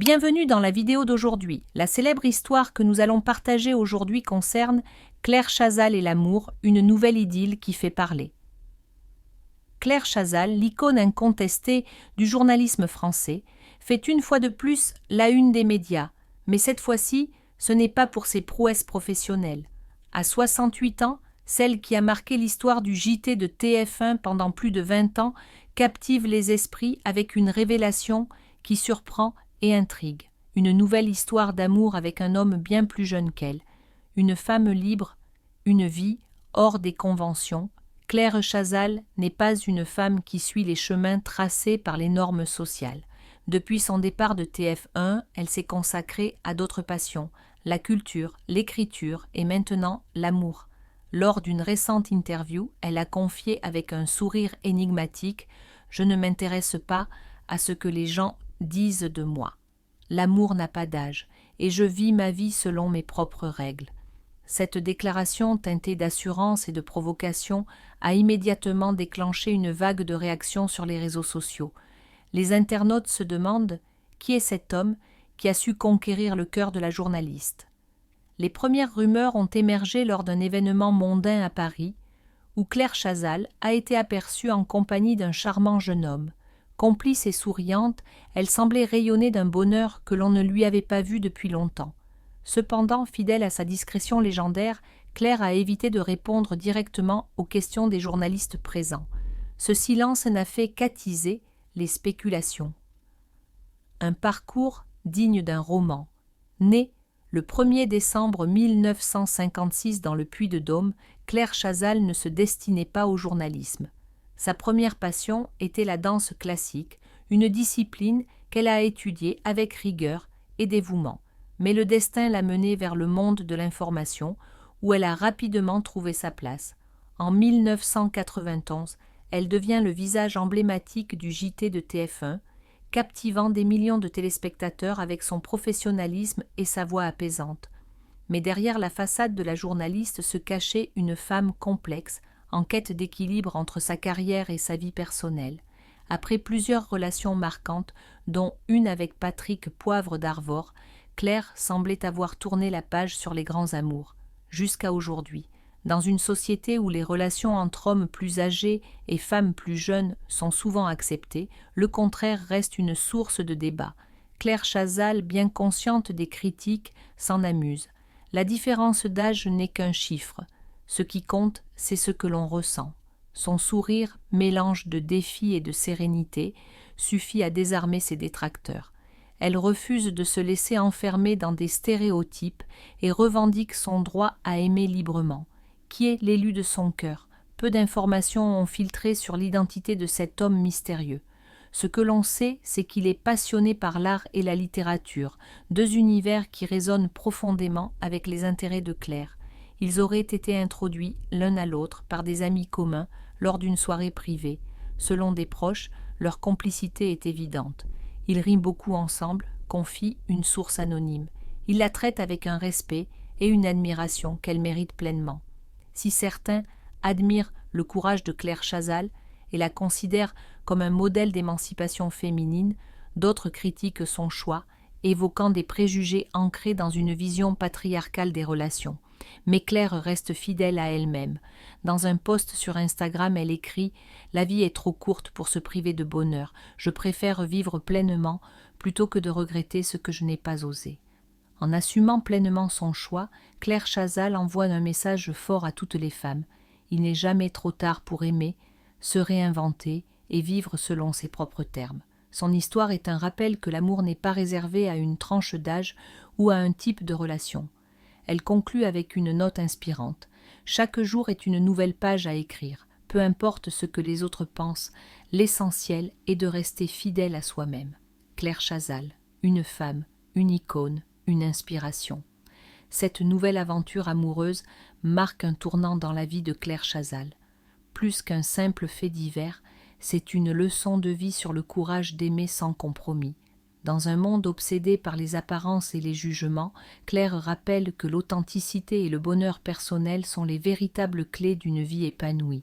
Bienvenue dans la vidéo d'aujourd'hui. La célèbre histoire que nous allons partager aujourd'hui concerne Claire Chazal et l'amour, une nouvelle idylle qui fait parler. Claire Chazal, l'icône incontestée du journalisme français, fait une fois de plus la une des médias, mais cette fois-ci, ce n'est pas pour ses prouesses professionnelles. À 68 ans, celle qui a marqué l'histoire du JT de TF1 pendant plus de 20 ans captive les esprits avec une révélation qui surprend et intrigue. Une nouvelle histoire d'amour avec un homme bien plus jeune qu'elle. Une femme libre, une vie hors des conventions. Claire Chazal n'est pas une femme qui suit les chemins tracés par les normes sociales. Depuis son départ de TF1, elle s'est consacrée à d'autres passions, la culture, l'écriture et maintenant l'amour. Lors d'une récente interview, elle a confié avec un sourire énigmatique « Je ne m'intéresse pas à ce que les gens disent de moi. L'amour n'a pas d'âge et je vis ma vie selon mes propres règles. » Cette déclaration teintée d'assurance et de provocation a immédiatement déclenché une vague de réactions sur les réseaux sociaux. Les internautes se demandent qui est cet homme qui a su conquérir le cœur de la journaliste. Les premières rumeurs ont émergé lors d'un événement mondain à Paris, où Claire Chazal a été aperçue en compagnie d'un charmant jeune homme. Complice et souriante, elle semblait rayonner d'un bonheur que l'on ne lui avait pas vu depuis longtemps. Cependant, fidèle à sa discrétion légendaire, Claire a évité de répondre directement aux questions des journalistes présents. Ce silence n'a fait qu'attiser les spéculations. Un parcours digne d'un roman. Née le 1er décembre 1956 dans le Puy-de-Dôme, Claire Chazal ne se destinait pas au journalisme. Sa première passion était la danse classique, une discipline qu'elle a étudiée avec rigueur et dévouement. Mais le destin l'a menée vers le monde de l'information, où elle a rapidement trouvé sa place. En 1991, elle devient le visage emblématique du JT de TF1, captivant des millions de téléspectateurs avec son professionnalisme et sa voix apaisante. Mais derrière la façade de la journaliste se cachait une femme complexe, en quête d'équilibre entre sa carrière et sa vie personnelle. Après plusieurs relations marquantes, dont une avec Patrick Poivre d'Arvor, Claire semblait avoir tourné la page sur les grands amours. Jusqu'à aujourd'hui, dans une société où les relations entre hommes plus âgés et femmes plus jeunes sont souvent acceptées, le contraire reste une source de débat. Claire Chazal, bien consciente des critiques, s'en amuse. La différence d'âge n'est qu'un chiffre. Ce qui compte, c'est ce que l'on ressent. Son sourire, mélange de défi et de sérénité, suffit à désarmer ses détracteurs. Elle refuse de se laisser enfermer dans des stéréotypes et revendique son droit à aimer librement. Qui est l'élu de son cœur? Peu d'informations ont filtré sur l'identité de cet homme mystérieux. Ce que l'on sait, c'est qu'il est passionné par l'art et la littérature, deux univers qui résonnent profondément avec les intérêts de Claire. Ils auraient été introduits l'un à l'autre par des amis communs lors d'une soirée privée. Selon des proches, leur complicité est évidente. Ils rient beaucoup ensemble, confie une source anonyme. Ils la traitent avec un respect et une admiration qu'elle mérite pleinement. Si certains admirent le courage de Claire Chazal et la considèrent comme un modèle d'émancipation féminine, d'autres critiquent son choix, évoquant des préjugés ancrés dans une vision patriarcale des relations. Mais Claire reste fidèle à elle-même. Dans un post sur Instagram, elle écrit « La vie est trop courte pour se priver de bonheur. Je préfère vivre pleinement plutôt que de regretter ce que je n'ai pas osé. » En assumant pleinement son choix, Claire Chazal envoie un message fort à toutes les femmes. Il n'est jamais trop tard pour aimer, se réinventer et vivre selon ses propres termes. Son histoire est un rappel que l'amour n'est pas réservé à une tranche d'âge ou à un type de relation. Elle conclut avec une note inspirante. Chaque jour est une nouvelle page à écrire. Peu importe ce que les autres pensent, l'essentiel est de rester fidèle à soi-même. Claire Chazal, une femme, une icône, une inspiration. Cette nouvelle aventure amoureuse marque un tournant dans la vie de Claire Chazal. Plus qu'un simple fait divers, c'est une leçon de vie sur le courage d'aimer sans compromis. Dans un monde obsédé par les apparences et les jugements, Claire rappelle que l'authenticité et le bonheur personnel sont les véritables clés d'une vie épanouie.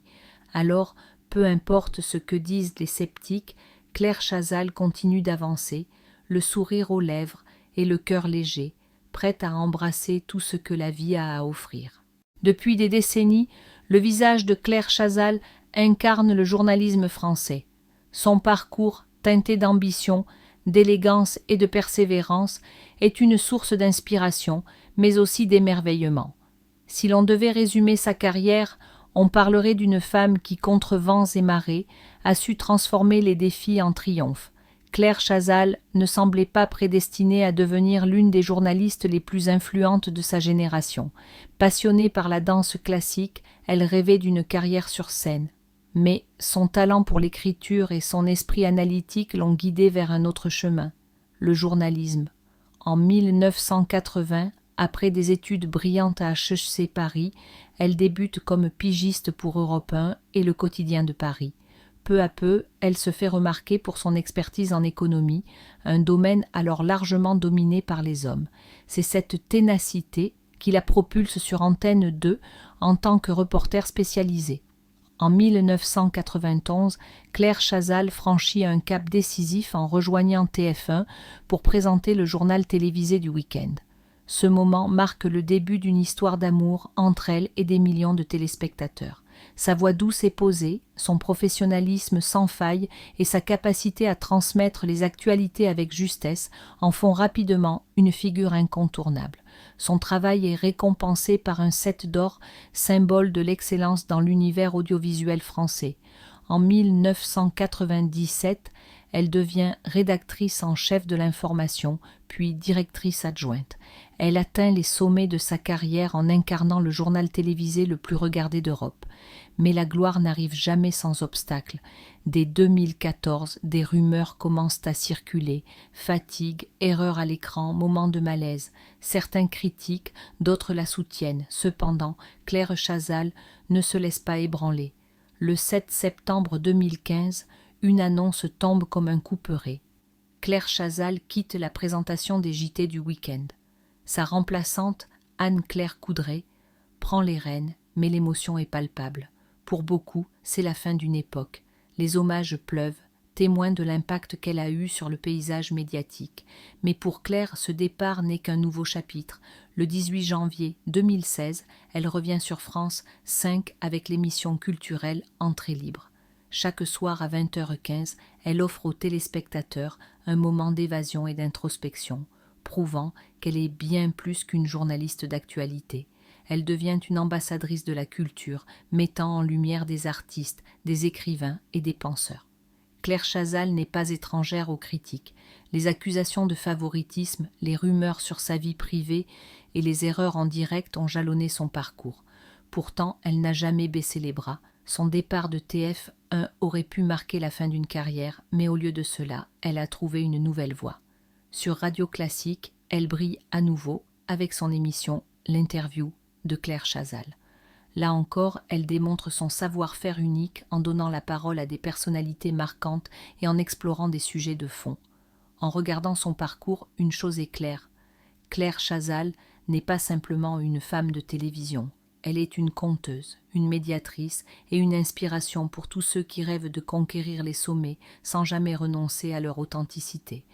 Alors, peu importe ce que disent les sceptiques, Claire Chazal continue d'avancer, le sourire aux lèvres et le cœur léger, prête à embrasser tout ce que la vie a à offrir. Depuis des décennies, le visage de Claire Chazal incarne le journalisme français. Son parcours, teinté d'ambition, d'élégance et de persévérance, est une source d'inspiration, mais aussi d'émerveillement. Si l'on devait résumer sa carrière, on parlerait d'une femme qui, contre vents et marées, a su transformer les défis en triomphe. Claire Chazal ne semblait pas prédestinée à devenir l'une des journalistes les plus influentes de sa génération. Passionnée par la danse classique, elle rêvait d'une carrière sur scène. Mais son talent pour l'écriture et son esprit analytique l'ont guidée vers un autre chemin, le journalisme. En 1980, après des études brillantes à HEC Paris, elle débute comme pigiste pour Europe 1 et le Quotidien de Paris. Peu à peu, elle se fait remarquer pour son expertise en économie, un domaine alors largement dominé par les hommes. C'est cette ténacité qui la propulse sur Antenne 2 en tant que reporter spécialisée. En 1991, Claire Chazal franchit un cap décisif en rejoignant TF1 pour présenter le journal télévisé du week-end. Ce moment marque le début d'une histoire d'amour entre elle et des millions de téléspectateurs. Sa voix douce et posée, son professionnalisme sans faille et sa capacité à transmettre les actualités avec justesse en font rapidement une figure incontournable. Son travail est récompensé par un 7 d'or, symbole de l'excellence dans l'univers audiovisuel français. En 1997, elle devient rédactrice en chef de l'information, puis directrice adjointe. Elle atteint les sommets de sa carrière en incarnant le journal télévisé le plus regardé d'Europe. Mais la gloire n'arrive jamais sans obstacle. Dès 2014, des rumeurs commencent à circuler. Fatigue, erreur à l'écran, moments de malaise. Certains critiquent, d'autres la soutiennent. Cependant, Claire Chazal ne se laisse pas ébranler. Le 7 septembre 2015, une annonce tombe comme un couperet. Claire Chazal quitte la présentation des JT du week-end. Sa remplaçante, Anne-Claire Coudray, prend les rênes, mais l'émotion est palpable. Pour beaucoup, c'est la fin d'une époque. Les hommages pleuvent, témoins de l'impact qu'elle a eu sur le paysage médiatique. Mais pour Claire, ce départ n'est qu'un nouveau chapitre. Le 18 janvier 2016, elle revient sur France 5 avec l'émission culturelle Entrée libre. Chaque soir à 20h15, elle offre aux téléspectateurs un moment d'évasion et d'introspection, prouvant qu'elle est bien plus qu'une journaliste d'actualité. Elle devient une ambassadrice de la culture, mettant en lumière des artistes, des écrivains et des penseurs. Claire Chazal n'est pas étrangère aux critiques. Les accusations de favoritisme, les rumeurs sur sa vie privée et les erreurs en direct ont jalonné son parcours. Pourtant, elle n'a jamais baissé les bras. Son départ de TF1 aurait pu marquer la fin d'une carrière, mais au lieu de cela, elle a trouvé une nouvelle voie. Sur Radio Classique, elle brille à nouveau avec son émission L'interview de Claire Chazal. Là encore, elle démontre son savoir-faire unique en donnant la parole à des personnalités marquantes et en explorant des sujets de fond. En regardant son parcours, une chose est claire. Claire Chazal n'est pas simplement une femme de télévision. Elle est une conteuse, une médiatrice et une inspiration pour tous ceux qui rêvent de conquérir les sommets sans jamais renoncer à leur authenticité.